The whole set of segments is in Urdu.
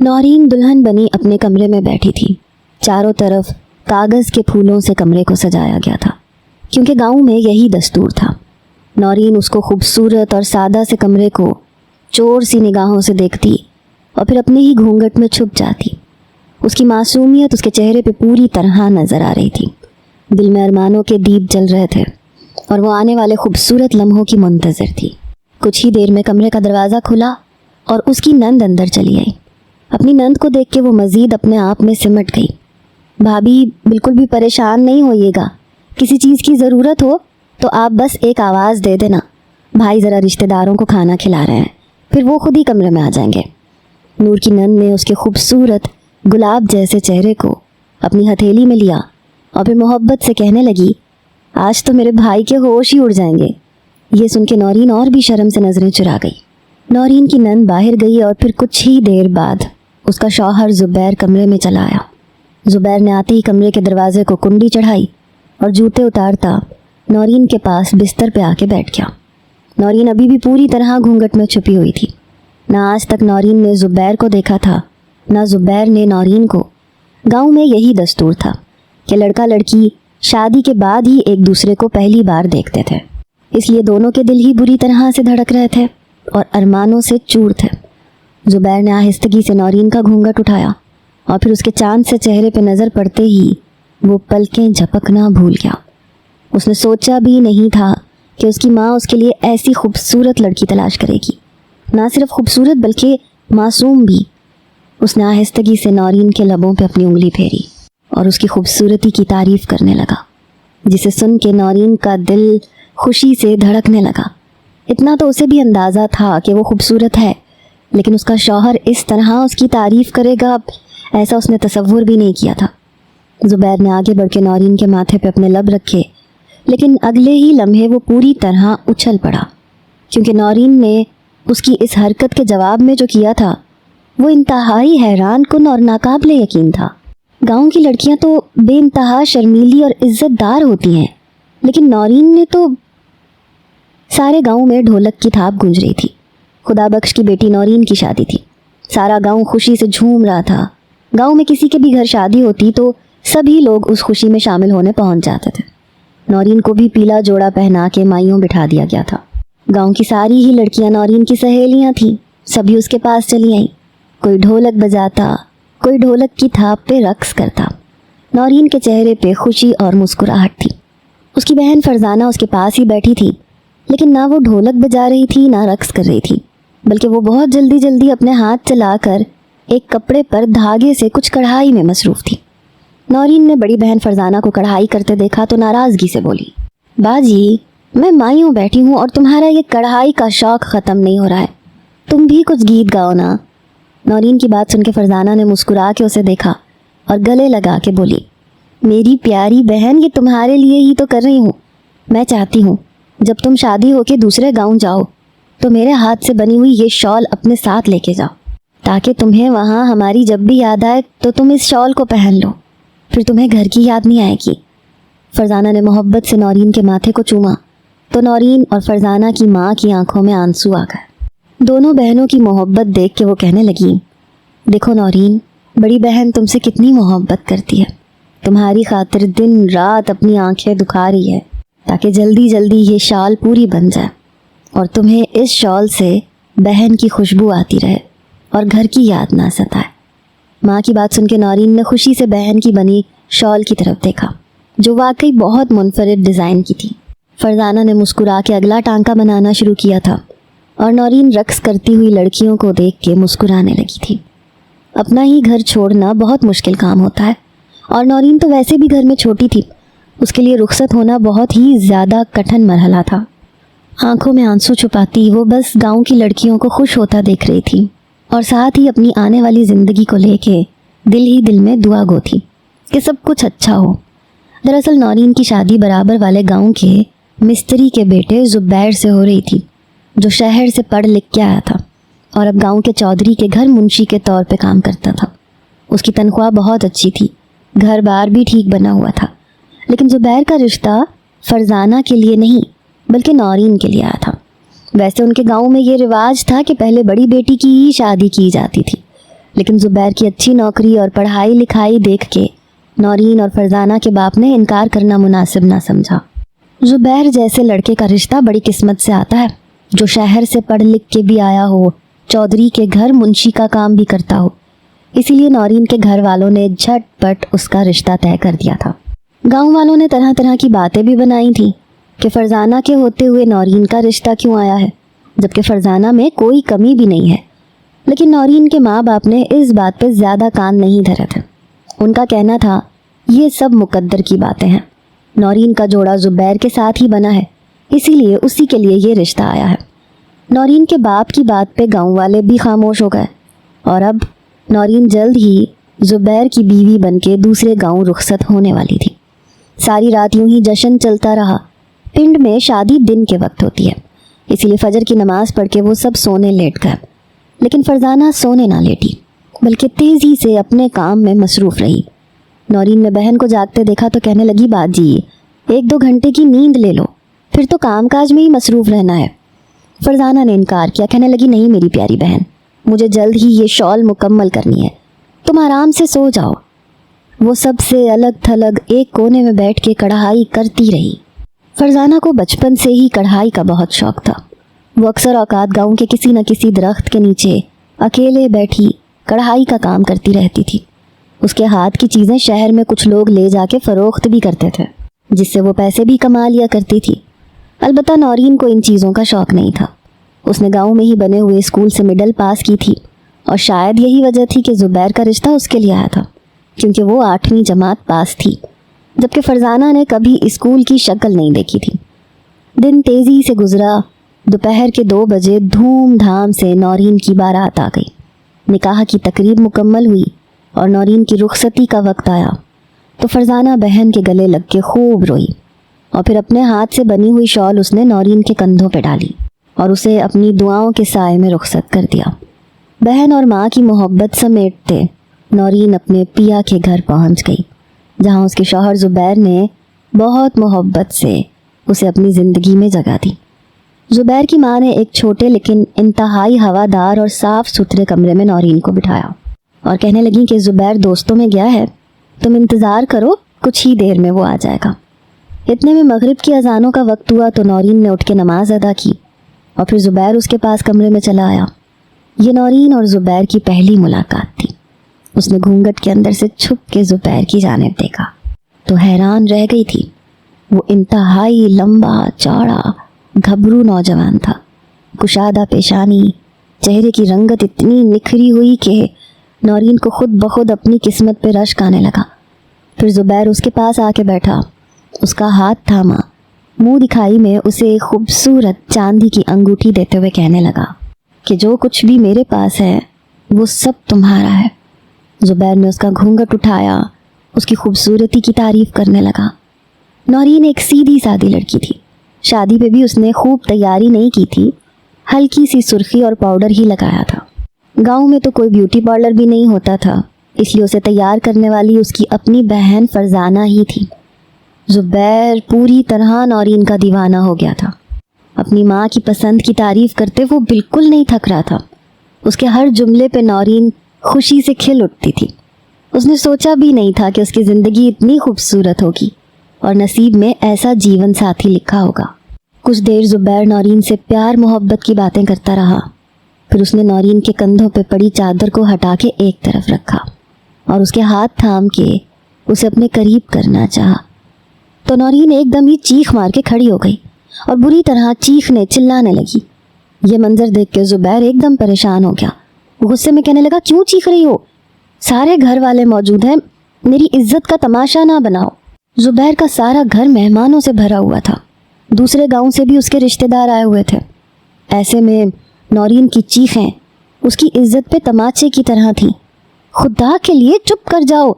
نورین دلہن بنی اپنے کمرے میں بیٹھی تھی۔ چاروں طرف کاغذ کے پھولوں سے کمرے کو سجایا گیا تھا، کیونکہ گاؤں میں یہی دستور تھا۔ نورین اس کو خوبصورت اور سادہ سے کمرے کو چور سی نگاہوں سے دیکھتی اور پھر اپنے ہی گھونگھٹ میں چھپ جاتی۔ اس کی معصومیت اس کے چہرے پہ پوری طرح نظر آ رہی تھی۔ دل میں ارمانوں کے دیپ جل رہے تھے اور وہ آنے والے خوبصورت لمحوں کی منتظر تھی۔ کچھ ہی دیر میں کمرے کا دروازہ کھلا اور اس کی نند اندر چلی آئی۔ اپنی نند کو دیکھ کے وہ مزید اپنے آپ میں سمٹ گئی۔ بھابھی بالکل بھی پریشان نہیں ہوئیے گا، کسی چیز کی ضرورت ہو تو آپ بس ایک آواز دے دینا، بھائی ذرا رشتہ داروں کو کھانا کھلا رہے ہیں، پھر وہ خود ہی کمرے میں آ جائیں گے۔ نور کی نند نے اس کے خوبصورت گلاب جیسے چہرے کو اپنی ہتھیلی میں لیا اور پھر محبت سے کہنے لگی، آج تو میرے بھائی کے ہوش ہی اڑ جائیں گے۔ یہ سن کے نورین اور بھی شرم سے نظریں چرا گئی۔ نورین کی نند باہر گئی اور پھر کچھ ہی دیر بعد اس کا شوہر زبیر کمرے میں چلا آیا۔ زبیر نے آتے ہی کمرے کے دروازے کو کنڈی چڑھائی اور جوتے اتارتا نورین کے پاس بستر پہ آ کے بیٹھ گیا۔ نورین ابھی بھی پوری طرح گھونگھٹ میں چھپی ہوئی تھی۔ نہ آج تک نورین نے زبیر کو دیکھا تھا، نہ زبیر نے نورین کو۔ گاؤں میں یہی دستور تھا کہ لڑکا لڑکی شادی کے بعد ہی ایک دوسرے کو پہلی بار دیکھتے تھے، اس لیے دونوں کے دل ہی بری طرح سے دھڑک رہے تھے اور ارمانوں سے چور تھے۔ زبیر نے آہستگی سے نورین کا گھونگھٹ اٹھایا اور پھر اس کے چاند سے چہرے پہ نظر پڑتے ہی وہ پلکیں جھپکنا بھول گیا۔ اس نے سوچا بھی نہیں تھا کہ اس کی ماں اس کے لیے ایسی خوبصورت لڑکی تلاش کرے گی، نہ صرف خوبصورت بلکہ معصوم بھی۔ اس نے آہستگی سے نورین کے لبوں پہ اپنی انگلی پھیری اور اس کی خوبصورتی کی تعریف کرنے لگا، جسے سن کے نورین کا دل خوشی سے دھڑکنے لگا۔ اتنا تو اسے بھی اندازہ تھا کہ وہ خوبصورت ہے، لیکن اس کا شوہر اس طرح اس کی تعریف کرے گا، ایسا اس نے تصور بھی نہیں کیا تھا۔ زبیر نے آگے بڑھ کے نورین کے ماتھے پہ اپنے لب رکھے، لیکن اگلے ہی لمحے وہ پوری طرح اچھل پڑا، کیونکہ نورین نے اس کی اس حرکت کے جواب میں جو کیا تھا وہ انتہائی حیران کن اور ناقابل یقین تھا۔ گاؤں کی لڑکیاں تو بے انتہا شرمیلی اور عزت دار ہوتی ہیں، لیکن نورین نے تو سارے گاؤں میں ڈھولک کی تھاپ گونج رہی تھی۔ خدا بخش کی بیٹی نورین کی شادی تھی، سارا گاؤں خوشی سے جھوم رہا تھا۔ گاؤں میں کسی کے بھی گھر شادی ہوتی تو سبھی لوگ اس خوشی میں شامل ہونے پہنچ جاتے تھے۔ نورین کو بھی پیلا جوڑا پہنا کے مائیوں بٹھا دیا گیا تھا۔ گاؤں کی ساری ہی لڑکیاں نورین کی سہیلیاں تھیں، سبھی اس کے پاس چلی آئیں۔ کوئی ڈھولک بجاتا، کوئی ڈھولک کی تھاپ پہ رقص کرتا۔ نورین کے چہرے پہ خوشی اور مسکراہٹ تھی۔ اس کی بہن فرزانہ اس کے پاس ہی بیٹھی تھی، لیکن نہ وہ ڈھولک بجا رہی تھی نہ رقص کر رہی تھی، بلکہ وہ بہت جلدی جلدی اپنے ہاتھ چلا کر ایک کپڑے پر دھاگے سے کچھ کڑھائی میں مصروف تھی۔ نورین نے بڑی بہن فرزانہ کو کڑھائی کرتے دیکھا تو ناراضگی سے بولی، باجی میں مائیوں بیٹھی ہوں اور تمہارا یہ کڑھائی کا شوق ختم نہیں ہو رہا ہے، تم بھی کچھ گیت گاؤ نا۔ نورین کی بات سن کے فرزانہ نے مسکرا کے اسے دیکھا اور گلے لگا کے بولی، میری پیاری بہن یہ تمہارے لیے ہی تو کر رہی ہوں۔ میں چاہتی ہوں جب تم شادی ہو کے دوسرے گاؤں جاؤ تو میرے ہاتھ سے بنی ہوئی یہ شال اپنے ساتھ لے کے جاؤ، تاکہ تمہیں وہاں ہماری جب بھی یاد آئے تو تم اس شال کو پہن لو، پھر تمہیں گھر کی یاد نہیں آئے گی۔ فرزانہ نے محبت سے نورین کے ماتھے کو چوما تو نورین اور فرزانہ کی ماں کی آنکھوں میں آنسو آ گئے۔ دونوں بہنوں کی محبت دیکھ کے وہ کہنے لگی، دیکھو نورین، بڑی بہن تم سے کتنی محبت کرتی ہے، تمہاری خاطر دن رات اپنی آنکھیں دکھا رہی ہے تاکہ جلدی جلدی یہ شال پوری بن جائے اور تمہیں اس شال سے بہن کی خوشبو آتی رہے اور گھر کی یاد نہ ستائے۔ ماں کی بات سن کے نورین نے خوشی سے بہن کی بنی شال کی طرف دیکھا، جو واقعی بہت منفرد ڈیزائن کی تھی۔ فرزانہ نے مسکرا کے اگلا ٹانکا بنانا شروع کیا تھا اور نورین رقص کرتی ہوئی لڑکیوں کو دیکھ کے مسکرانے لگی تھی۔ اپنا ہی گھر چھوڑنا بہت مشکل کام ہوتا ہے، اور نورین تو ویسے بھی گھر میں چھوٹی تھی، اس کے لیے رخصت ہونا بہت ہی زیادہ کٹھن مرحلہ تھا۔ آنکھوں میں آنسو چھپاتی وہ بس گاؤں کی لڑکیوں کو خوش ہوتا دیکھ رہی تھی اور ساتھ ہی اپنی آنے والی زندگی کو لے کے دل ہی دل میں دعا گو تھی کہ سب کچھ اچھا ہو۔ دراصل نورین کی شادی برابر والے گاؤں کے مستری کے بیٹے زبیر سے ہو رہی تھی، جو شہر سے پڑھ لکھ کے آیا تھا اور اب گاؤں کے چودھری کے گھر منشی کے طور پہ کام کرتا تھا۔ اس کی تنخواہ بہت اچھی تھی، گھر بار بھی ٹھیک بنا ہوا تھا، لیکن زبیر کا رشتہ فرزانہ کے لیے نہیں بلکہ نورین کے لیے آیا تھا۔ ویسے ان کے گاؤں میں یہ رواج تھا کہ پہلے بڑی بیٹی کی ہی شادی کی جاتی تھی، لیکن زبیر کی اچھی نوکری اور پڑھائی لکھائی دیکھ کے نورین اور فرزانہ کے باپ نے انکار کرنا مناسب نہ سمجھا۔ زبیر جیسے لڑکے کا رشتہ بڑی قسمت سے آتا ہے، جو شہر سے پڑھ لکھ کے بھی آیا ہو، چودھری کے گھر منشی کا کام بھی کرتا ہو۔ اسی لیے نورین کے گھر والوں نے جھٹ پٹ اس کا رشتہ طے کر دیا تھا۔ گاؤں والوں نے طرح طرح کی باتیں بھی بنائی تھیں کہ فرزانہ کے ہوتے ہوئے نورین کا رشتہ کیوں آیا ہے، جبکہ فرزانہ میں کوئی کمی بھی نہیں ہے۔ لیکن نورین کے ماں باپ نے اس بات پہ زیادہ کان نہیں دھرے تھے۔ ان کا کہنا تھا یہ سب مقدر کی باتیں ہیں، نورین کا جوڑا زبیر کے ساتھ ہی بنا ہے، اسی لیے اسی کے لیے یہ رشتہ آیا ہے۔ نورین کے باپ کی بات پہ گاؤں والے بھی خاموش ہو گئے، اور اب نورین جلد ہی زبیر کی بیوی بن کے دوسرے گاؤں رخصت ہونے والی تھی۔ ساری رات یوں ہی جشن چلتا رہا۔ پنڈ میں شادی دن کے وقت ہوتی ہے، اسی لیے فجر کی نماز پڑھ کے وہ سب سونے لیٹ گئے، لیکن فرزانہ سونے نہ لیٹی، بلکہ تیزی سے اپنے کام میں مصروف رہی۔ نورین نے بہن کو جاگتے دیکھا تو کہنے لگی، بات جی 1-2 گھنٹے کی نیند لے لو، پھر تو کام کاج میں ہی مصروف رہنا ہے۔ فرزانہ نے انکار کیا، کہنے لگی، نہیں میری پیاری بہن، مجھے جلد ہی یہ شال مکمل کرنی ہے، تم آرام سے سو جاؤ۔ وہ سب سے الگ تھلگ ایک کونے میں بیٹھ کے کڑھائی کرتی رہی۔ فرزانہ کو بچپن سے ہی کڑھائی کا بہت شوق تھا۔ وہ اکثر اوقات گاؤں کے کسی نہ کسی درخت کے نیچے اکیلے بیٹھی کڑھائی کا کام کرتی رہتی تھی۔ اس کے ہاتھ کی چیزیں شہر میں کچھ لوگ لے جا کے فروخت بھی کرتے تھے، جس سے وہ پیسے بھی کما لیا کرتی تھی۔ البتہ نورین کو ان چیزوں کا شوق نہیں تھا۔ اس نے گاؤں میں ہی بنے ہوئے اسکول سے مڈل پاس کی تھی، اور شاید یہی وجہ تھی کہ زبیر کا رشتہ اس کے لیے آیا تھا، کیونکہ وہ 8ویں جماعت پاس تھی، جبکہ فرزانہ نے کبھی اسکول کی شکل نہیں دیکھی تھی۔ دن تیزی سے گزرا۔ دوپہر کے 2 بجے دھوم دھام سے نورین کی بارات آ گئی۔ نکاح کی تقریب مکمل ہوئی اور نورین کی رخصتی کا وقت آیا تو فرزانہ بہن کے گلے لگ کے خوب روئی، اور پھر اپنے ہاتھ سے بنی ہوئی شال اس نے نورین کے کندھوں پہ ڈالی اور اسے اپنی دعاؤں کے سائے میں رخصت کر دیا۔ بہن اور ماں کی محبت سمیٹتے نورین اپنے پیا کے گھر پہنچ گئی، جہاں اس کے شوہر زبیر نے بہت محبت سے اسے اپنی زندگی میں جگہ دی۔ زبیر کی ماں نے ایک چھوٹے لیکن انتہائی ہوادار اور صاف ستھرے کمرے میں نورین کو بٹھایا اور کہنے لگیں کہ زبیر دوستوں میں گیا ہے، تم انتظار کرو، کچھ ہی دیر میں وہ آ جائے گا۔ اتنے میں مغرب کی اذانوں کا وقت ہوا تو نورین نے اٹھ کے نماز ادا کی، اور پھر زبیر اس کے پاس کمرے میں چلا آیا۔ یہ نورین اور زبیر کی پہلی ملاقات تھی۔ اس نے گھونگھٹ کے اندر سے چھپ کے زبیر کی جانب دیکھا تو حیران رہ گئی تھی۔ وہ انتہائی لمبا چوڑا گھبرو نوجوان تھا، کشادہ پیشانی، چہرے کی رنگت اتنی نکھری ہوئی کہ نورین کو خود بخود اپنی قسمت پہ رشک آنے لگا۔ پھر زبیر اس کے پاس آ کے بیٹھا، اس کا ہاتھ تھاما، منہ دکھائی میں اسے ایک خوبصورت چاندی کی انگوٹھی دیتے ہوئے کہنے لگا کہ جو کچھ بھی میرے پاس ہے وہ سب تمہارا ہے۔ زبیر نے اس کا گھونگھٹ اٹھایا، اس کی خوبصورتی کی تعریف کرنے لگا۔ نورین ایک سیدھی سادی لڑکی تھی، شادی پہ بھی اس نے خوب تیاری نہیں کی تھی، ہلکی سی سرخی اور پاؤڈر ہی لگایا تھا۔ گاؤں میں تو کوئی بیوٹی پارلر بھی نہیں ہوتا تھا، اس لیے اسے تیار کرنے والی اس کی اپنی بہن فرزانہ ہی تھی۔ زبیر پوری طرح نورین کا دیوانہ ہو گیا تھا۔ اپنی ماں کی پسند کی تعریف کرتے وہ بالکل نہیں تھک رہا تھا۔ اس کے ہر جملے پہ نورین خوشی سے کھل اٹھتی تھی۔ اس نے سوچا بھی نہیں تھا کہ اس کی زندگی اتنی خوبصورت ہوگی اور نصیب میں ایسا جیون ساتھی لکھا ہوگا۔ کچھ دیر زبیر نورین سے پیار محبت کی باتیں کرتا رہا، پھر اس نے نورین کے کندھوں پہ پڑی چادر کو ہٹا کے ایک طرف رکھا اور اس کے ہاتھ تھام کے اسے اپنے قریب کرنا چاہا تو نورین ایک دم ہی چیخ مار کے کھڑی ہو گئی اور بری طرح چیخنے چلانے لگی۔ یہ منظر دیکھ کے زبیر ایک دم پریشان ہو گیا۔ غصے میں کہنے لگا، کیوں چیخ رہی ہو؟ سارے گھر والے موجود ہیں، میری عزت کا تماشا نہ بناؤ۔ زبیر کا سارا گھر مہمانوں سے بھرا ہوا تھا، دوسرے گاؤں سے بھی اس کے رشتہ دار آئے ہوئے تھے۔ ایسے میں نورین کی چیخیں اس کی عزت پہ تماچے کی طرح تھیں۔ خدا کے لیے چپ کر جاؤ،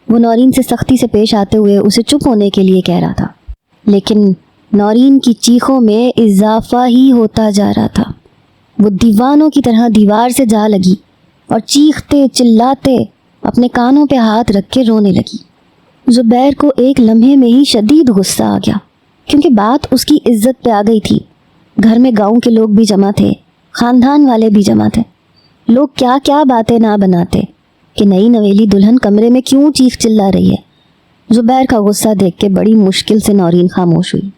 وہ نورین سے سختی سے پیش آتے ہوئے اسے چپ ہونے کے لیے کہہ رہا تھا، لیکن نورین کی چیخوں میں اضافہ ہی ہوتا جا رہا تھا۔ وہ دیوانوں کی طرح دیوار سے جا لگی اور چیختے چلاتے اپنے کانوں پہ ہاتھ رکھ کے رونے لگی۔ زبیر کو ایک لمحے میں ہی شدید غصہ آ گیا، کیونکہ بات اس کی عزت پہ آ گئی تھی۔ گھر میں گاؤں کے لوگ بھی جمع تھے، خاندان والے بھی جمع تھے، لوگ کیا کیا باتیں نہ بناتے کہ نئی نویلی دلہن کمرے میں کیوں چیخ چلا رہی ہے۔ زبیر کا غصہ دیکھ کے بڑی مشکل سے نورین خاموش ہوئی،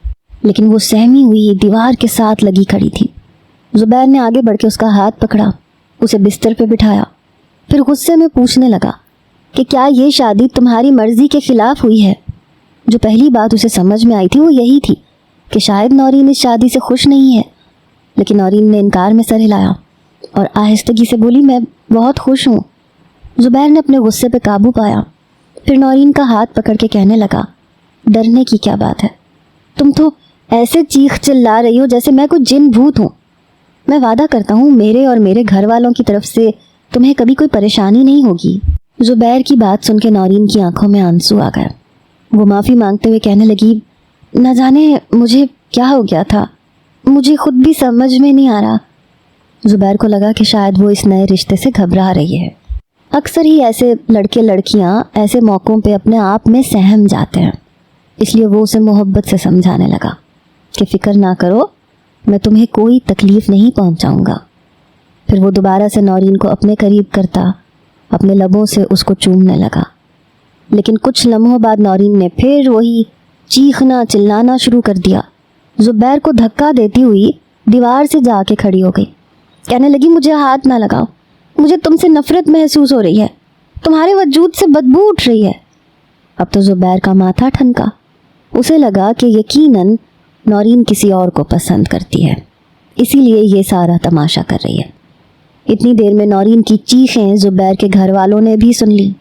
لیکن وہ سہمی ہوئی دیوار کے ساتھ لگی کھڑی تھی۔ زبیر نے آگے بڑھ کے اس کا ہاتھ پکڑا، اسے بستر پہ بٹھایا، پھر غصے میں پوچھنے لگا کہ کیا یہ شادی تمہاری مرضی کے خلاف ہوئی ہے؟ جو پہلی بات اسے سمجھ میں آئی تھی وہ یہی تھی کہ شاید نورین اس شادی سے خوش نہیں ہے، لیکن نورین نے انکار میں سر ہلایا اور آہستگی سے بولی، میں بہت خوش ہوں۔ زبیر نے اپنے غصے پہ قابو پایا، پھر نورین کا ہاتھ پکڑ کے کہنے لگا، ڈرنے کی کیا بات ہے؟ تم تو ایسے چیخ چلا رہی ہو جیسے میں کوئی جن بھوت ہوں۔ میں وعدہ کرتا ہوں میرے اور میرے گھر والوں کی طرف سے تمہیں کبھی کوئی پریشانی نہیں ہوگی۔ زبیر کی بات سن کے نورین کی آنکھوں میں آنسو آ گئے۔ وہ معافی مانگتے ہوئے کہنے لگی، نہ جانے مجھے کیا ہو گیا تھا، مجھے خود بھی سمجھ میں نہیں آ رہا۔ زبیر کو لگا کہ شاید وہ اس نئے رشتے سے گھبرا رہی ہے۔ اکثر ہی ایسے لڑکے لڑکیاں ایسے موقعوں پہ اپنے آپ میں سہم جاتے ہیں، اس لیے وہ اسے محبت سے سمجھانے لگا کہ فکر نہ کرو، میں تمہیں کوئی تکلیف نہیں پہنچاؤں گا۔ پھر وہ دوبارہ سے نورین کو اپنے قریب کرتا، اپنے لبوں سے اس کو چومنے لگا، لیکن کچھ لمحوں بعد نورین نے پھر وہی چیخنا چلانا شروع کر دیا۔ زبیر کو دھکا دیتی ہوئی دیوار سے جا کے کھڑی ہو گئی، کہنے لگی، مجھے ہاتھ نہ لگاؤ، مجھے تم سے نفرت محسوس ہو رہی ہے، تمہارے وجود سے بدبو اٹھ رہی ہے۔ اب تو زبیر کا ماتھا ٹھنکا، اسے لگا کہ یقیناً نورین کسی اور کو پسند کرتی ہے، اسی لیے یہ سارا تماشا کر رہی ہے۔ اتنی دیر میں نورین کی چیخیں زبیر کے گھر والوں نے بھی سن لی۔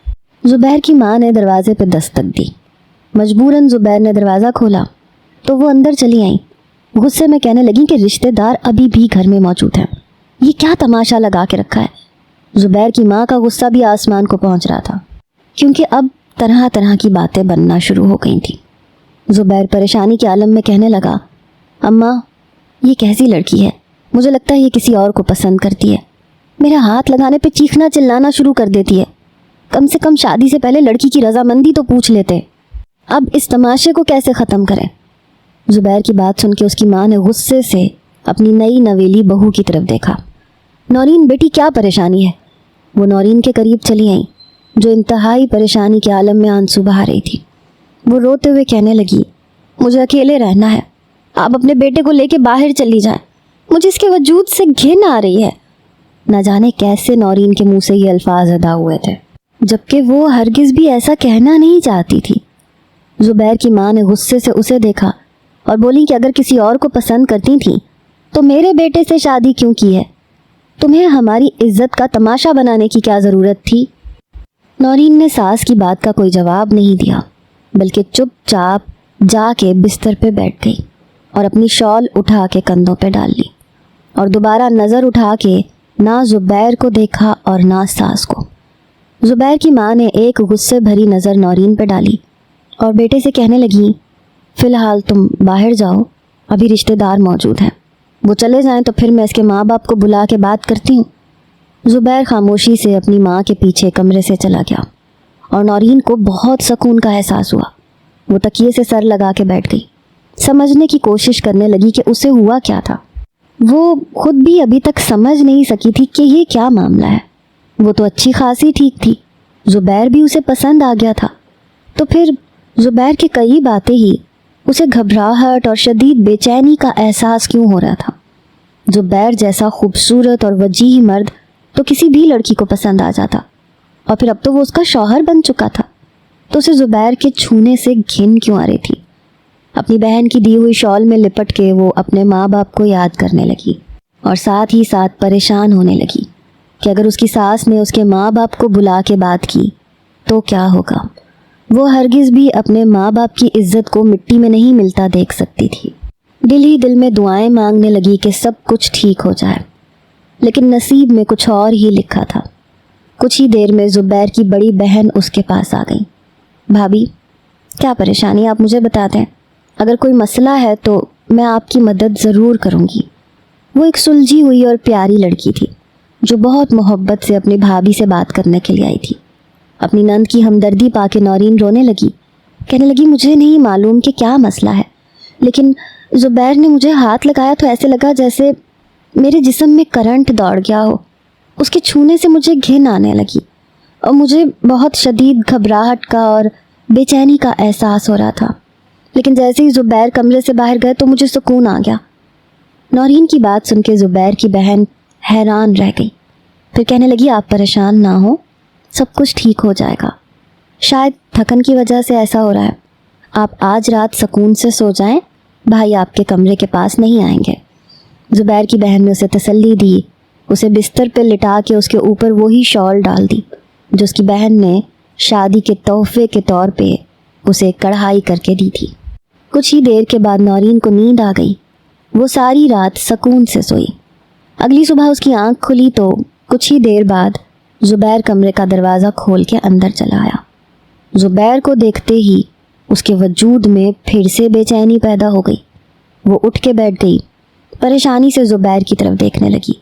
زبیر کی ماں نے دروازے پہ دستک دی، مجبوراً زبیر نے دروازہ کھولا تو وہ اندر چلی آئیں، غصے میں کہنے لگیں کہ رشتہ دار ابھی بھی گھر میں موجود ہیں، یہ کیا تماشا لگا کے رکھا ہے۔ زبیر کی ماں کا غصہ بھی آسمان کو پہنچ رہا تھا، کیونکہ اب طرح طرح کی باتیں بننا شروع ہو گئی تھیں۔ زبیر پریشانی کے عالم میں کہنے لگا، اماں یہ کیسی لڑکی ہے، مجھے لگتا ہے یہ کسی اور کو پسند کرتی ہے، میرا ہاتھ لگانے پہ چیخنا چلانا شروع کر دیتی ہے، کم سے کم شادی سے پہلے لڑکی کی رضامندی تو پوچھ لیتے، اب اس تماشے کو کیسے ختم کریں۔ زبیر کی بات سن کے اس کی ماں نے غصے سے اپنی نئی نویلی بہو کی طرف دیکھا۔ نورین بیٹی کیا پریشانی ہے؟ وہ نورین کے قریب چلی آئیں جو انتہائی پریشانی کے عالم میں آنسو بہا رہی تھی۔ وہ روتے ہوئے کہنے لگی، مجھے اکیلے رہنا ہے، آپ اپنے بیٹے کو لے کے باہر چلی جائیں، مجھے اس کے وجود سے گھن آ رہی ہے۔ نہ جانے کیسے نورین کے منہ سے یہ الفاظ ادا ہوئے تھے، جبکہ وہ ہرگز بھی ایسا کہنا نہیں چاہتی تھی۔ زبیر کی ماں نے غصے سے اسے دیکھا اور بولی کہ اگر کسی اور کو پسند کرتی تھیں تو میرے بیٹے سے شادی کیوں کی ہے؟ تمہیں ہماری عزت کا تماشا بنانے کی کیا ضرورت تھی؟ نورین نے ساس کی بات کا کوئی جواب نہیں دیا، بلکہ چپ چاپ جا کے بستر پہ بیٹھ گئی اور اپنی شال اٹھا کے کندھوں پہ ڈال لی، اور دوبارہ نظر اٹھا کے نہ زبیر کو دیکھا اور نہ ساس کو۔ زبیر کی ماں نے ایک غصے بھری نظر نورین پہ ڈالی اور بیٹے سے کہنے لگی، فی الحال تم باہر جاؤ، ابھی رشتہ دار موجود ہیں، وہ چلے جائیں تو پھر میں اس کے ماں باپ کو بلا کے بات کرتی ہوں۔ زبیر خاموشی سے اپنی ماں کے پیچھے کمرے سے چلا گیا اور نورین کو بہت سکون کا احساس ہوا۔ وہ تکیے سے سر لگا کے بیٹھ گئی، سمجھنے کی کوشش کرنے لگی کہ اسے ہوا کیا تھا۔ وہ خود بھی ابھی تک سمجھ نہیں سکی تھی کہ یہ کیا معاملہ ہے۔ وہ تو اچھی خاصی ٹھیک تھی، زبیر بھی اسے پسند آ گیا تھا، تو پھر زبیر کی کئی باتیں ہی اسے گھبراہٹ اور شدید بے چینی کا احساس کیوں ہو رہا تھا؟ زبیر جیسا خوبصورت اور وجیح مرد تو کسی بھی لڑکی کو پسند آ جاتا، اور پھر اب تو وہ اس کا شوہر بن چکا تھا، تو اسے زبیر کے چھونے سے گھن کیوں آ رہی تھی؟ اپنی بہن کی دی ہوئی شال میں لپٹ کے وہ اپنے ماں باپ کو یاد کرنے لگی اور ساتھ ہی ساتھ پریشان ہونے لگی کہ اگر اس کی ساس نے اس کے ماں باپ کو بلا کے بات کی تو کیا ہوگا۔ وہ ہرگز بھی اپنے ماں باپ کی عزت کو مٹی میں نہیں ملتا دیکھ سکتی تھی۔ دل ہی دل میں دعائیں مانگنے لگی کہ سب کچھ ٹھیک ہو جائے، لیکن نصیب میں کچھ اور ہی لکھا تھا۔ کچھ ہی دیر میں زبیر کی بڑی بہن اس کے پاس آ گئی۔ بھابھی کیا پریشانی، آپ مجھے بتا دیں، اگر کوئی مسئلہ ہے تو میں آپ کی مدد ضرور کروں گی۔ وہ ایک سلجھی ہوئی اور پیاری لڑکی تھی جو بہت محبت سے اپنی بھابھی سے بات کرنے کے لیے آئی تھی۔ اپنی نند کی ہمدردی پا کے نورین رونے لگی، کہنے لگی، مجھے نہیں معلوم کہ کیا مسئلہ ہے، لیکن زبیر نے مجھے ہاتھ لگایا تو ایسے لگا جیسے میرے جسم میں کرنٹ دوڑ گیا ہو، اس کے چھونے سے مجھے گھن آنے لگی اور مجھے بہت شدید گھبراہٹ کا اور بے چینی کا احساس ہو رہا تھا، لیکن جیسے ہی زبیر کمرے سے باہر گئے تو مجھے سکون آ گیا۔ نورین کی بات سن کے زبیر کی بہن حیران رہ گئی، پھر کہنے لگی آپ پریشان نہ ہو، سب کچھ ٹھیک ہو جائے گا، شاید تھکن کی وجہ سے ایسا ہو رہا ہے، آپ آج رات سکون سے سو جائیں، بھائی آپ کے کمرے کے پاس نہیں آئیں گے۔ زبیر کی بہن نے اسے تسلی دی، اسے بستر پہ لٹا کے اس کے اوپر وہی شال ڈال دی جو اس کی بہن نے شادی کے تحفے کے طور پہ اسے کڑھائی کر کے دی تھی۔ کچھ ہی دیر کے بعد نورین کو نیند آ گئی، وہ ساری رات سکون سے سوئی۔ اگلی صبح اس کی آنکھ کھلی تو کچھ ہی دیر بعد زبیر کمرے کا دروازہ کھول کے اندر چلا آیا۔ زبیر کو دیکھتے ہی اس کے وجود میں پھر سے بے چینی پیدا ہو گئی۔ وہ اٹھ کے بیٹھ گئی، پریشانی سے زبیر کی طرف دیکھنے لگی۔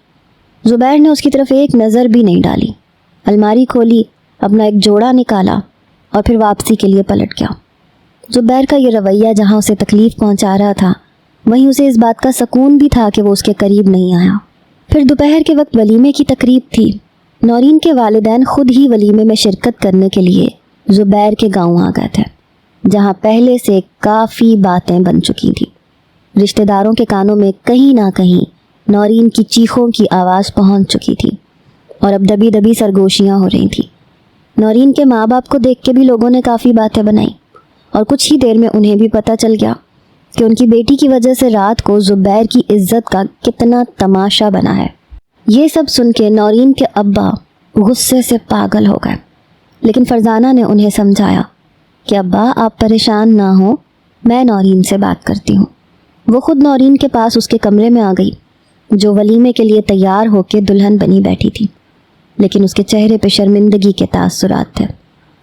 زبیر نے اس کی طرف ایک نظر بھی نہیں ڈالی، الماری کھولی، اپنا ایک جوڑا نکالا اور پھر واپسی کے لیے پلٹ گیا۔ زبیر کا یہ رویہ جہاں اسے تکلیف پہنچا رہا تھا، وہیں اسے اس بات کا سکون بھی تھا کہ وہ اس کے قریب نہیں آیا۔ پھر دوپہر کے وقت ولیمے کی تقریب تھی۔ نورین کے والدین خود ہی ولیمے میں شرکت کرنے کے لیے زبیر کے گاؤں آ گئے تھے، جہاں پہلے سے کافی باتیں بن چکی تھیں۔ رشتہ داروں کے کانوں میں کہیں نہ کہیں نورین کی چیخوں کی آواز پہنچ چکی تھی اور اب دبی دبی سرگوشیاں ہو رہی تھیں۔ نورین کے ماں باپ کو دیکھ کے بھی لوگوں نے کافی باتیں بنائیں اور کچھ ہی دیر میں انہیں بھی پتہ چل گیا کہ ان کی بیٹی کی وجہ سے رات کو زبیر کی عزت کا کتنا تماشا بنا ہے۔ یہ سب سن کے نورین کے ابا غصے سے پاگل ہو گئے، لیکن فرزانہ نے انہیں سمجھایا کہ ابا آپ پریشان نہ ہوں، میں نورین سے بات کرتی ہوں۔ وہ خود نورین کے پاس اس کے کمرے میں آ گئی، جو ولیمے کے لیے تیار ہو کے دلہن بنی بیٹھی تھی، لیکن اس کے چہرے پہ شرمندگی کے تاثرات تھے۔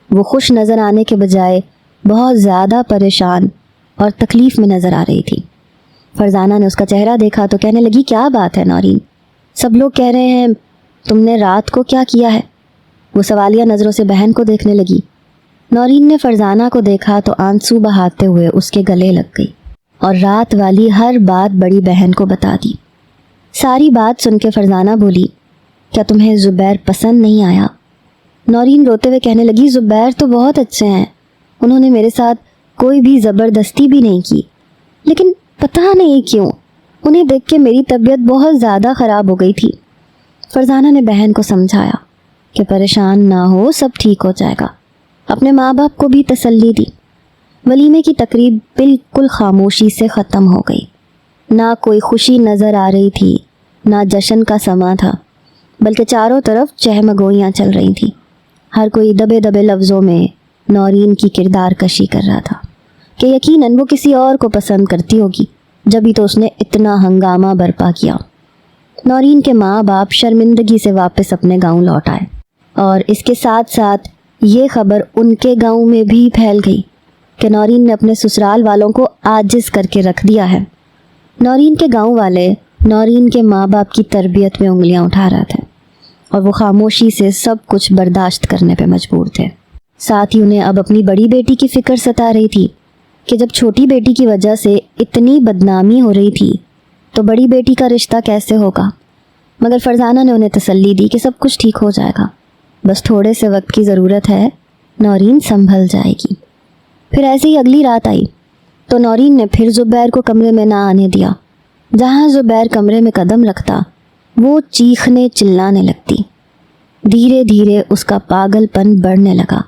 وہ خوش نظر آنے کے بجائے بہت زیادہ پریشان اور تکلیف میں نظر آ رہی تھی۔ فرزانہ نے اس کا چہرہ دیکھا تو کہنے لگی کیا بات ہے نورین، سب لوگ کہہ رہے ہیں تم نے رات کو کیا کیا ہے؟ وہ سوالیہ نظروں سے بہن کو دیکھنے لگی۔ نورین نے فرزانہ کو دیکھا تو آنسو بہاتے ہوئے اس کے گلے لگ گئی اور رات والی ہر بات بڑی بہن کو بتا دی۔ ساری بات سن کے فرزانہ بولی کیا تمہیں زبیر پسند نہیں آیا؟ نورین روتے ہوئے کہنے لگی زبیر تو بہت اچھے ہیں، انہوں نے میرے ساتھ کوئی بھی زبردستی بھی نہیں کی، لیکن پتہ نہیں کیوں انہیں دیکھ کے میری طبیعت بہت زیادہ خراب ہو گئی تھی۔ فرزانہ نے بہن کو سمجھایا کہ پریشان نہ ہو، سب ٹھیک ہو جائے گا، اپنے ماں باپ کو بھی تسلی دی۔ ولیمے کی تقریب بالکل خاموشی سے ختم ہو گئی، نہ کوئی خوشی نظر آ رہی تھی، نہ جشن کا سماں تھا، بلکہ چاروں طرف چہمگوئیاں چل رہی تھیں۔ ہر کوئی دبے دبے لفظوں میں نورین کی کردار کشی کر رہا تھا کہ یقیناً وہ کسی اور کو پسند کرتی ہوگی، جبھی تو اس نے اتنا ہنگامہ برپا کیا۔ نورین کے ماں باپ شرمندگی سے واپس اپنے گاؤں لوٹ آئے اور اس کے ساتھ ساتھ یہ خبر ان کے گاؤں میں بھی پھیل گئی کہ نورین نے اپنے سسرال والوں کو عاجز کر کے رکھ دیا ہے۔ نورین کے گاؤں والے نورین کے ماں باپ کی تربیت میں انگلیاں اٹھا رہے تھے اور وہ خاموشی سے سب کچھ برداشت کرنے پہ مجبور تھے۔ ساتھ ہی انہیں اب اپنی بڑی بیٹی کی فکر ستا رہی تھی کہ جب چھوٹی بیٹی کی وجہ سے اتنی بدنامی ہو رہی تھی تو بڑی بیٹی کا رشتہ کیسے ہوگا۔ مگر فرزانہ نے انہیں تسلی دی کہ سب کچھ ٹھیک ہو جائے گا، بس تھوڑے سے وقت کی ضرورت ہے، نورین سنبھل جائے گی۔ پھر ایسے ہی اگلی رات آئی تو نورین نے پھر زبیر کو کمرے میں نہ آنے دیا۔ جہاں زبیر کمرے میں قدم رکھتا وہ چیخنے چلانے لگتی۔ دھیرے دھیرے اس کا پاگل پن بڑھنے لگا،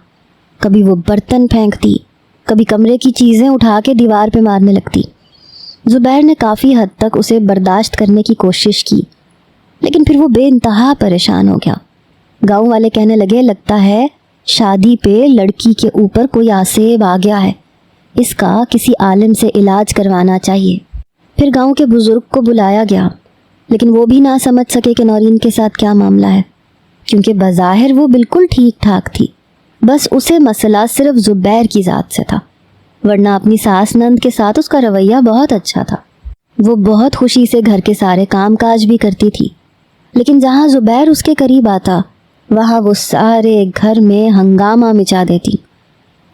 کبھی وہ برتن پھینکتی، کبھی کمرے کی چیزیں اٹھا کے دیوار پہ مارنے لگتی۔ زبیر نے کافی حد تک اسے برداشت کرنے کی کوشش کی، لیکن پھر وہ بے انتہا پریشان ہو گیا۔ گاؤں والے کہنے لگے لگتا ہے شادی پہ لڑکی کے اوپر کوئی آسیب آ گیا ہے، اس کا کسی عالم سے علاج کروانا چاہیے۔ پھر گاؤں کے بزرگ کو بلایا گیا، لیکن وہ بھی نہ سمجھ سکے کہ نورین کے ساتھ کیا معاملہ ہے، کیونکہ بظاہر وہ بالکل ٹھیک ٹھاک تھی، بس اسے مسئلہ صرف زبیر کی ذات سے تھا، ورنہ اپنی ساس نند کے ساتھ اس کا رویہ بہت اچھا تھا۔ وہ بہت خوشی سے گھر کے سارے کام کاج بھی کرتی تھی، لیکن جہاں زبیر اس کے قریب آتا وہاں وہ سارے گھر میں ہنگامہ مچا دیتی۔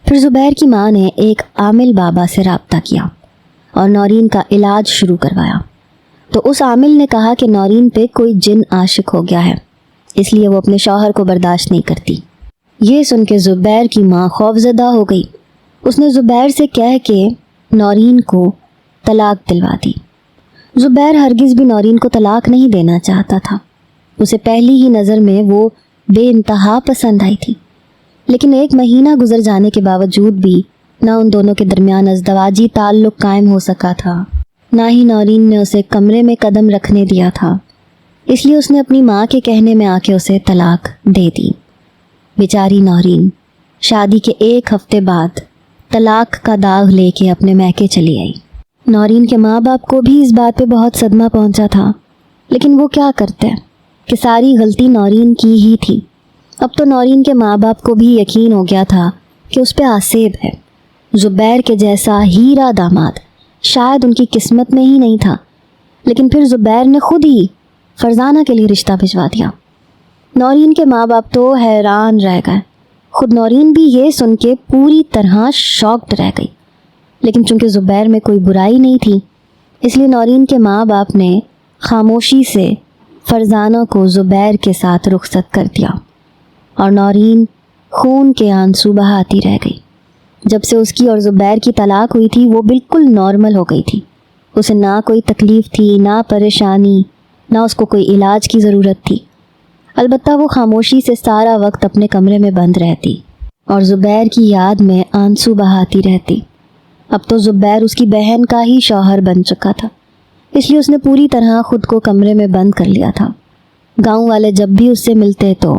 پھر زبیر کی ماں نے ایک عامل بابا سے رابطہ کیا اور نورین کا علاج شروع کروایا، تو اس عامل نے کہا کہ نورین پہ کوئی جن عاشق ہو گیا ہے اس لیے وہ اپنے شوہر کو برداشت نہیں کرتی۔ یہ سن کے زبیر کی ماں خوفزدہ ہو گئی۔ اس نے زبیر سے کہہ کے نورین کو طلاق دلوا دی۔ زبیر ہرگز بھی نورین کو طلاق نہیں دینا چاہتا تھا۔ اسے پہلی ہی نظر میں وہ بے انتہا پسند آئی تھی، لیکن 1 مہینہ گزر جانے کے باوجود بھی نہ ان دونوں کے درمیان ازدواجی تعلق قائم ہو سکا تھا، نہ ہی نورین نے اسے کمرے میں قدم رکھنے دیا تھا۔ اس لیے اس نے اپنی ماں کے کہنے میں آ کے اسے طلاق دے دی۔ بیچاری نورین شادی کے 1 ہفتے بعد طلاق کا داغ لے کے اپنے میکے چلی آئی۔ نورین کے ماں باپ کو بھی اس بات پہ بہت صدمہ پہنچا تھا، لیکن وہ کیا کرتے کہ ساری غلطی نورین کی ہی تھی۔ اب تو نورین کے ماں باپ کو بھی یقین ہو گیا تھا کہ اس پہ آسیب ہے۔ زبیر کے جیسا ہیرا داماد شاید ان کی قسمت میں ہی نہیں تھا، لیکن پھر زبیر نے خود ہی فرزانہ کے لیے رشتہ بھجوا دیا۔ نورین کے ماں باپ تو حیران رہ گئے۔ خود نورین بھی یہ سن کے پوری طرح شاکڈ رہ گئی، لیکن چونکہ زبیر میں کوئی برائی نہیں تھی، اس لیے نورین کے ماں باپ نے خاموشی سے فرزانہ کو زبیر کے ساتھ رخصت کر دیا، اور نورین خون کے آنسو بہاتی رہ گئی۔ جب سے اس کی اور زبیر کی طلاق ہوئی تھی وہ بالکل نارمل ہو گئی تھی۔ اسے نہ کوئی تکلیف تھی، نہ پریشانی، نہ اس کو کوئی علاج کی ضرورت تھی۔ البتہ وہ خاموشی سے سارا وقت اپنے کمرے میں بند رہتی اور زبیر کی یاد میں آنسو بہاتی رہتی۔ اب تو زبیر اس کی بہن کا ہی شوہر بن چکا تھا، اس لیے اس نے پوری طرح خود کو کمرے میں بند کر لیا تھا۔ گاؤں والے جب بھی اس سے ملتے تو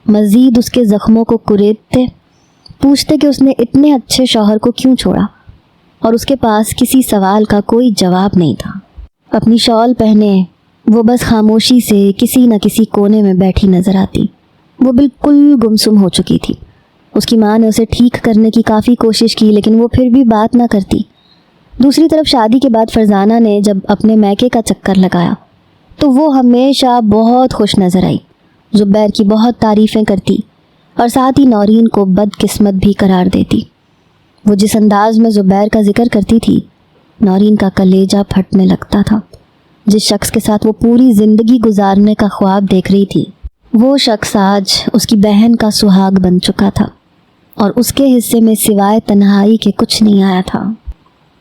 مزید اس کے زخموں کو کریدتے، پوچھتے کہ اس نے اتنے اچھے شوہر کو کیوں چھوڑا، اور اس کے پاس کسی سوال کا کوئی جواب نہیں تھا۔ اپنی شال پہنے وہ بس خاموشی سے کسی نہ کسی کونے میں بیٹھی نظر آتی۔ وہ بالکل گمسم ہو چکی تھی۔ اس کی ماں نے اسے ٹھیک کرنے کی کافی کوشش کی، لیکن وہ پھر بھی بات نہ کرتی۔ دوسری طرف شادی کے بعد فرزانہ نے جب اپنے میکے کا چکر لگایا تو وہ ہمیشہ بہت خوش نظر آئی، زبیر کی بہت تعریفیں کرتی اور ساتھ ہی نورین کو بد قسمت بھی قرار دیتی۔ وہ جس انداز میں زبیر کا ذکر کرتی تھی، نورین کا کلیجہ پھٹنے لگتا تھا۔ جس شخص کے ساتھ وہ پوری زندگی گزارنے کا خواب دیکھ رہی تھی، وہ شخص آج اس کی بہن کا سہاگ بن چکا تھا، اور اس کے حصے میں سوائے تنہائی کے کچھ نہیں آیا تھا۔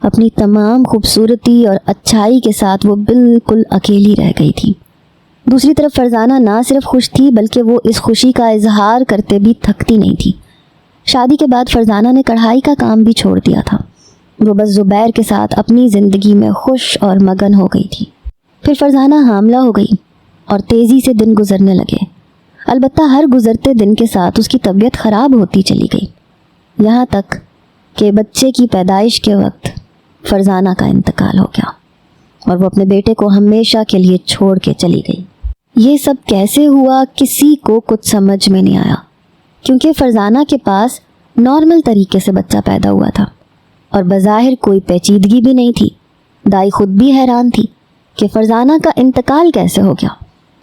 اپنی تمام خوبصورتی اور اچھائی کے ساتھ وہ بالکل اکیلی رہ گئی تھی۔ دوسری طرف فرزانہ نہ صرف خوش تھی بلکہ وہ اس خوشی کا اظہار کرتے بھی تھکتی نہیں تھی۔ شادی کے بعد فرزانہ نے کڑھائی کا کام بھی چھوڑ دیا تھا۔ وہ بس زبیر کے ساتھ اپنی زندگی میں خوش اور مگن ہو گئی تھی۔ پھر فرزانہ حاملہ ہو گئی اور تیزی سے دن گزرنے لگے۔ البتہ ہر گزرتے دن کے ساتھ اس کی طبیعت خراب ہوتی چلی گئی، یہاں تک کہ بچے کی پیدائش کے وقت فرزانہ کا انتقال ہو گیا اور وہ اپنے بیٹے کو ہمیشہ کے لیے چھوڑ کے چلی گئی۔ یہ سب کیسے ہوا کسی کو کچھ سمجھ میں نہیں آیا، کیونکہ فرزانہ کے پاس نارمل طریقے سے بچہ پیدا ہوا تھا اور بظاہر کوئی پیچیدگی بھی نہیں تھی۔ دائی خود بھی حیران تھی کہ فرزانہ کا انتقال کیسے ہو گیا۔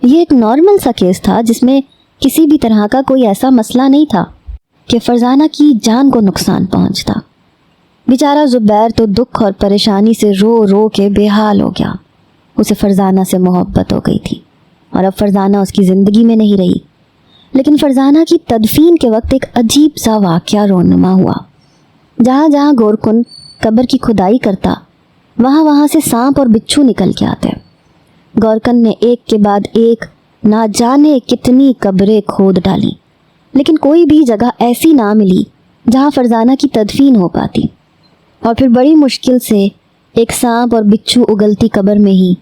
یہ ایک نارمل سا کیس تھا جس میں کسی بھی طرح کا کوئی ایسا مسئلہ نہیں تھا کہ فرزانہ کی جان کو نقصان پہنچتا۔ بیچارہ زبیر تو دکھ اور پریشانی سے رو رو کے بے حال ہو گیا۔ اسے فرزانہ سے محبت ہو گئی تھی اور اب فرزانہ اس کی زندگی میں نہیں رہی۔ لیکن فرزانہ کی تدفین کے وقت ایک عجیب سا واقعہ رونما ہوا۔ جہاں جہاں گورکن قبر کی کھدائی کرتا، وہاں وہاں سے سانپ اور بچھو نکل کے آتے۔ گورکن نے ایک کے بعد ایک نہ جانے کتنی قبریں کھود ڈالی، لیکن کوئی بھی جگہ ایسی نہ ملی جہاں فرزانہ کی تدفین ہو پاتی، اور پھر بڑی مشکل سے ایک سانپ اور بچھو اگلتی قبر میں ہی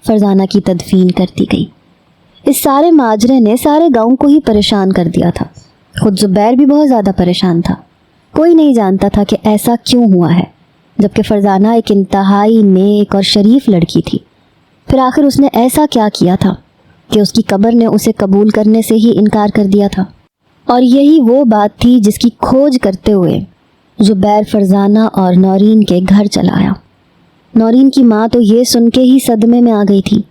فرزانہ کی تدفین کرتی گئی۔ اس سارے ماجرے نے سارے گاؤں کو ہی پریشان کر دیا تھا۔ خود زبیر بھی بہت زیادہ پریشان تھا۔ کوئی نہیں جانتا تھا کہ ایسا کیوں ہوا ہے، جبکہ فرزانہ ایک انتہائی نیک اور شریف لڑکی تھی۔ پھر آخر اس نے ایسا کیا کیا تھا کہ اس کی قبر نے اسے قبول کرنے سے ہی انکار کر دیا تھا؟ اور یہی وہ بات تھی جس کی کھوج کرتے ہوئے زبیر فرزانہ اور نورین کے گھر چلا آیا۔ نورین کی ماں تو یہ سن کے ہی صدمے میں آ گئی تھی،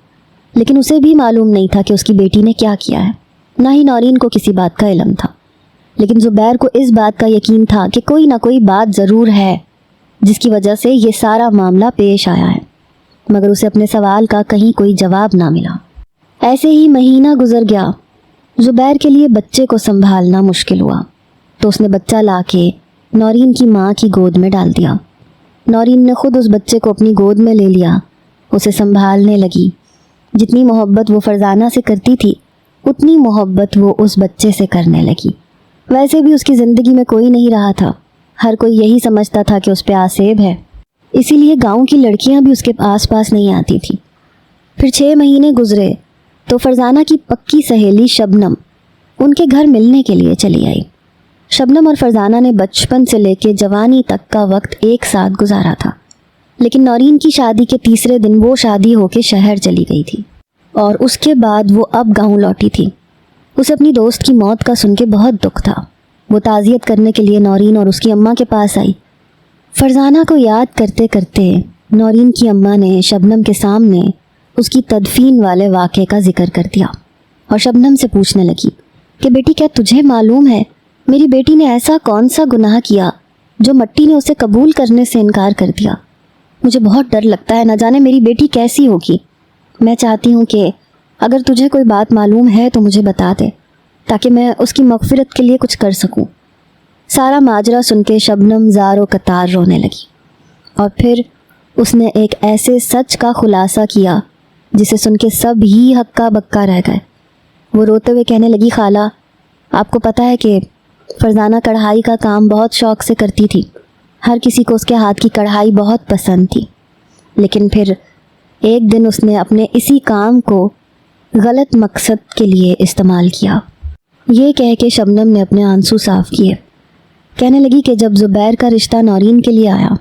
لیکن اسے بھی معلوم نہیں تھا کہ اس کی بیٹی نے کیا کیا ہے، نہ ہی نورین کو کسی بات کا علم تھا۔ لیکن زبیر کو اس بات کا یقین تھا کہ کوئی نہ کوئی بات ضرور ہے جس کی وجہ سے یہ سارا معاملہ پیش آیا ہے، مگر اسے اپنے سوال کا کہیں کوئی جواب نہ ملا۔ ایسے ہی مہینہ گزر گیا زبیر کے لیے بچے کو سنبھالنا مشکل ہوا تو اس نے بچہ لا کے نورین کی ماں کی گود میں ڈال دیا۔ نورین نے خود اس بچے کو اپنی گود میں لے لیا، اسے سنبھالنے لگی۔ جتنی محبت وہ فرزانہ سے کرتی تھی اتنی محبت وہ اس بچے سے کرنے لگی۔ ویسے بھی اس کی زندگی میں کوئی نہیں رہا تھا، ہر کوئی یہی سمجھتا تھا کہ اس پہ آسیب ہے، اسی لیے گاؤں کی لڑکیاں بھی اس کے آس پاس نہیں آتی تھی۔ پھر 6 مہینے گزرے تو فرزانہ کی پکی سہیلی شبنم ان کے گھر ملنے کے لیے چلی آئی۔ شبنم اور فرزانہ نے بچپن سے لے کے جوانی تک کا وقت ایک ساتھ گزارا تھا، لیکن نورین کی شادی کے تیسرے دن وہ شادی ہو کے شہر چلی گئی تھی اور اس کے بعد وہ اب گاؤں لوٹی تھی۔ اسے اپنی دوست کی موت کا سن کے بہت دکھ تھا۔ وہ تعزیت کرنے کے لیے نورین اور اس کی اماں کے پاس آئی۔ فرزانہ کو یاد کرتے کرتے نورین کی اماں نے شبنم کے سامنے اس کی تدفین والے واقعے کا ذکر کر دیا اور شبنم سے پوچھنے لگی کہ بیٹی کیا تجھے معلوم ہے میری بیٹی نے ایسا کون سا گناہ کیا جو مٹی نے اسے قبول کرنے سے انکار کر دیا؟ مجھے بہت ڈر لگتا ہے، نہ جانے میری بیٹی کیسی ہوگی۔ میں چاہتی ہوں کہ اگر تجھے کوئی بات معلوم ہے تو مجھے بتا دے تاکہ میں اس کی مغفرت کے لیے کچھ کر سکوں۔ سارا ماجرا سن کے شبنم زار و قطار رونے لگی اور پھر اس نے ایک ایسے سچ کا خلاصہ کیا جسے سن کے سب ہی ہکا بکا رہ گئے۔ وہ روتے ہوئے کہنے لگی، خالہ آپ کو پتہ ہے کہ فرزانہ کڑھائی کا کام بہت شوق سے کرتی تھی، ہر کسی کو اس کے ہاتھ کی کڑھائی بہت پسند تھی، لیکن پھر ایک دن اس نے اپنے اسی کام کو غلط مقصد کے لیے استعمال کیا۔ یہ کہہ کے شبنم نے اپنے آنسو صاف کیے، کہنے لگی کہ جب زبیر کا رشتہ نورین کے لیے آیا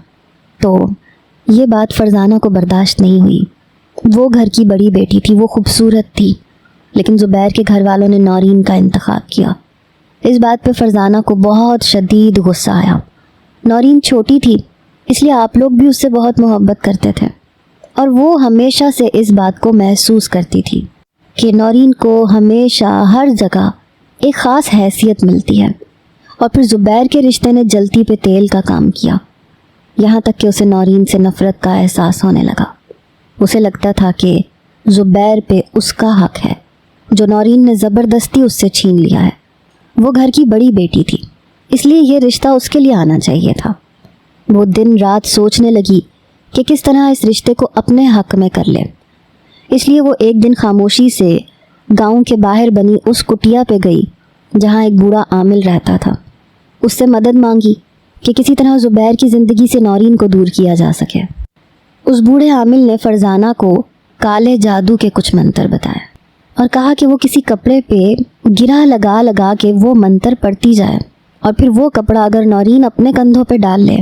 تو یہ بات فرزانہ کو برداشت نہیں ہوئی۔ وہ گھر کی بڑی بیٹی تھی، وہ خوبصورت تھی، لیکن زبیر کے گھر والوں نے نورین کا انتخاب کیا۔ اس بات پہ فرزانہ کو بہت شدید غصہ آیا۔ نورین چھوٹی تھی اس لیے آپ لوگ بھی اس سے بہت محبت کرتے تھے اور وہ ہمیشہ سے اس بات کو محسوس کرتی تھی کہ نورین کو ہمیشہ ہر جگہ ایک خاص حیثیت ملتی ہے، اور پھر زبیر کے رشتے نے جلتی پہ تیل کا کام کیا، یہاں تک کہ اسے نورین سے نفرت کا احساس ہونے لگا۔ اسے لگتا تھا کہ زبیر پہ اس کا حق ہے جو نورین نے زبردستی اس سے چھین لیا ہے۔ وہ گھر کی بڑی بیٹی تھی اس لیے یہ رشتہ اس کے لیے آنا چاہیے تھا۔ وہ دن رات سوچنے لگی کہ کس طرح اس رشتے کو اپنے حق میں کر لے، اس لیے وہ ایک دن خاموشی سے گاؤں کے باہر بنی اس کٹیا پہ گئی جہاں ایک بوڑھا عامل رہتا تھا۔ اس سے مدد مانگی کہ کسی طرح زبیر کی زندگی سے نورین کو دور کیا جا سکے۔ اس بوڑھے عامل نے فرزانہ کو کالے جادو کے کچھ منتر بتائے اور کہا کہ وہ کسی کپڑے پہ گرہ لگا لگا کے وہ منتر پڑھتی جائے اور پھر وہ کپڑا اگر نورین اپنے کندھوں پہ ڈال لے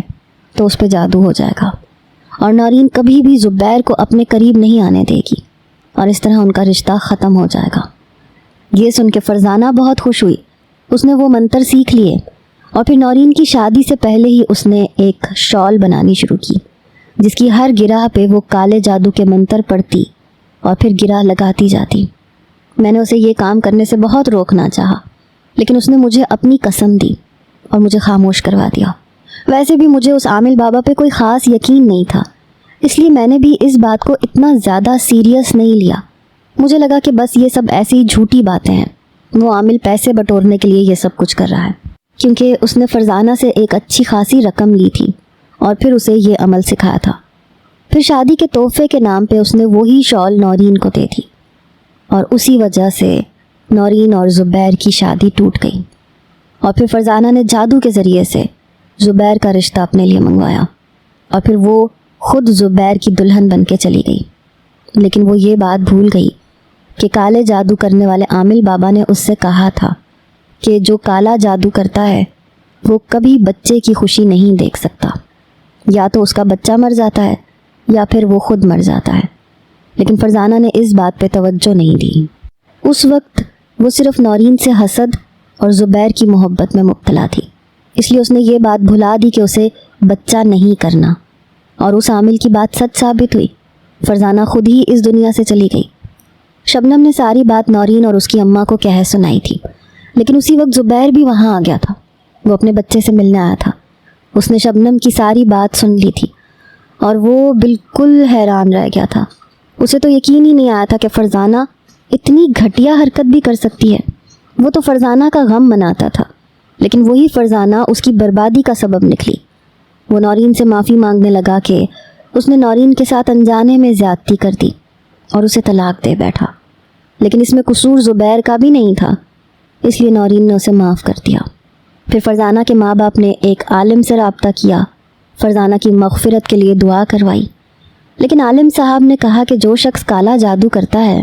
تو اس پہ جادو ہو جائے گا اور نورین کبھی بھی زبیر کو اپنے قریب نہیں آنے دے گی اور اس طرح ان کا رشتہ ختم ہو جائے گا۔ یہ سن کے فرزانہ بہت خوش ہوئی، اس نے وہ منتر سیکھ لیے اور پھر نورین کی شادی سے پہلے ہی اس نے ایک شال بنانی شروع کی جس کی ہر گرہ پہ وہ کالے جادو کے منتر پڑھتی اور پھر گرہ لگاتی جاتی۔ میں نے اسے یہ کام کرنے سے بہت روکنا چاہا لیکن اس نے مجھے اپنی قسم دی اور مجھے خاموش کروا دیا۔ ویسے بھی مجھے اس عامل بابا پہ کوئی خاص یقین نہیں تھا، اس لیے میں نے بھی اس بات کو اتنا زیادہ سیریس نہیں لیا۔ مجھے لگا کہ بس یہ سب ایسی جھوٹی باتیں ہیں، وہ عامل پیسے بٹورنے کے لیے یہ سب کچھ کر رہا ہے، کیونکہ اس نے فرزانہ سے ایک اچھی خاصی رقم لی تھی اور پھر اسے یہ عمل سکھایا تھا۔ پھر شادی کے تحفے کے نام پہ اس نے وہی شال نورین کو دے دی اور اسی وجہ سے نورین اور زبیر کی شادی ٹوٹ گئی۔ اور پھر فرزانہ نے جادو کے ذریعے سے زبیر کا رشتہ اپنے لیے منگوایا اور پھر وہ خود زبیر کی دلہن بن کے چلی گئی، لیکن وہ یہ بات بھول گئی کہ کالے جادو کرنے والے عامل بابا نے اس سے کہا تھا کہ جو کالا جادو کرتا ہے وہ کبھی بچے کی خوشی نہیں دیکھ سکتا، یا تو اس کا بچہ مر جاتا ہے یا پھر وہ خود مر جاتا ہے۔ لیکن فرزانہ نے اس بات پہ توجہ نہیں دی۔ اس وقت وہ صرف نورین سے حسد اور زبیر کی محبت میں مبتلا تھی، اس لیے اس نے یہ بات بھلا دی کہ اسے بچہ نہیں کرنا، اور اس عامل کی بات سچ ثابت ہوئی۔ فرزانہ خود ہی اس دنیا سے چلی گئی۔ شبنم نے ساری بات نورین اور اس کی اماں کو کہہ سنائی تھی، لیکن اسی وقت زبیر بھی وہاں آ گیا تھا۔ وہ اپنے بچے سے ملنے آیا تھا۔ اس نے شبنم کی ساری بات سن لی تھی اور وہ بالکل حیران رہ گیا تھا۔ اسے تو یقین ہی نہیں آیا تھا کہ فرزانہ اتنی گھٹیا حرکت بھی کر سکتی ہے۔ وہ تو فرزانہ کا غم مناتا تھا، لیکن وہی فرزانہ اس کی بربادی کا سبب نکلی۔ وہ نورین سے معافی مانگنے لگا کہ اس نے نورین کے ساتھ انجانے میں زیادتی کر دی اور اسے طلاق دے بیٹھا، لیکن اس میں قصور زبیر کا بھی نہیں تھا، اس لیے نورین نے اسے معاف کر دیا۔ پھر فرزانہ کے ماں باپ نے ایک عالم سے رابطہ کیا، فرزانہ کی مغفرت کے لیے دعا کروائی، لیکن عالم صاحب نے کہا کہ جو شخص کالا جادو کرتا ہے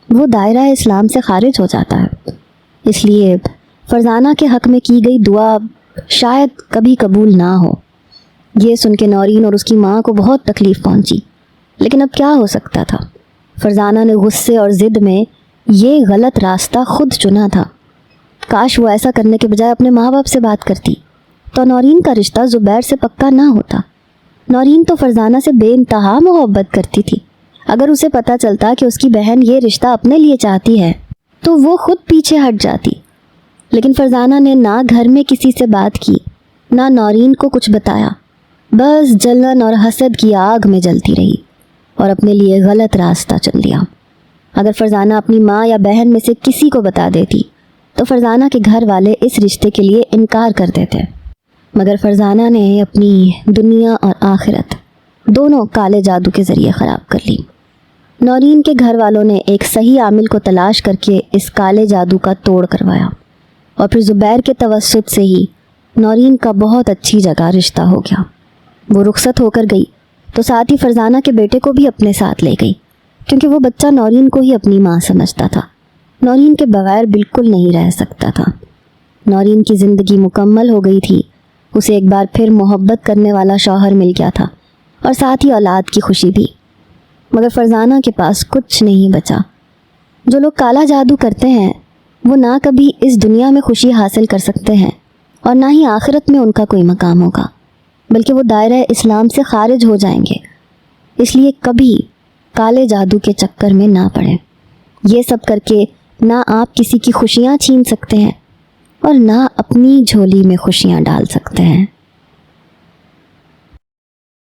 وہ دائرہ اسلام سے خارج ہو جاتا ہے، اس لیے فرزانہ کے حق میں کی گئی دعا شاید کبھی قبول نہ ہو۔ یہ سن کے نورین اور اس کی ماں کو بہت تکلیف پہنچی، لیکن اب کیا ہو سکتا تھا؟ فرزانہ نے غصے اور ضد میں یہ غلط راستہ خود چنا تھا۔ کاش وہ ایسا کرنے کے بجائے اپنے ماں باپ سے بات کرتی تو نورین کا رشتہ زبیر سے پکا نہ ہوتا۔ نورین تو فرزانہ سے بے انتہا محبت کرتی تھی، اگر اسے پتہ چلتا کہ اس کی بہن یہ رشتہ اپنے لیے چاہتی ہے تو وہ خود پیچھے ہٹ جاتی، لیکن فرزانہ نے نہ گھر میں کسی سے بات کی، نہ نورین کو کچھ بتایا، بس جلن اور حسد کی آگ میں جلتی رہی اور اپنے لیے غلط راستہ چن لیا۔ اگر فرزانہ اپنی ماں یا بہن میں سے کسی کو بتا دیتی تو فرزانہ کے گھر والے اس رشتے کے لیے انکار کر دیتے، مگر فرزانہ نے اپنی دنیا اور آخرت دونوں کالے جادو کے ذریعے خراب کر لی۔ نورین کے گھر والوں نے ایک صحیح عامل کو تلاش کر کے اس کالے جادو کا توڑ کروایا، اور پھر زبیر کے توسط سے ہی نورین کا بہت اچھی جگہ رشتہ ہو گیا۔ وہ رخصت ہو کر گئی تو ساتھ ہی فرزانہ کے بیٹے کو بھی اپنے ساتھ لے گئی، کیونکہ وہ بچہ نورین کو ہی اپنی ماں سمجھتا تھا، نورین کے بغیر بالکل نہیں رہ سکتا تھا۔ نورین کی زندگی مکمل ہو گئی تھی، اسے ایک بار پھر محبت کرنے والا شوہر مل گیا تھا اور ساتھ ہی اولاد کی خوشی بھی، مگر فرزانہ کے پاس کچھ نہیں بچا۔ جو لوگ کالا جادو کرتے ہیں وہ نہ کبھی اس دنیا میں خوشی حاصل کر سکتے ہیں اور نہ ہی آخرت میں ان کا کوئی مقام ہوگا، بلکہ وہ دائرہ اسلام سے خارج ہو جائیں گے۔ اس لیے کبھی کالے جادو کے چکر میں نہ پڑیں۔ یہ سب کر کے نہ آپ کسی کی خوشیاں چھین سکتے ہیں اور نہ اپنی جھولی میں خوشیاں ڈال سکتے ہیں۔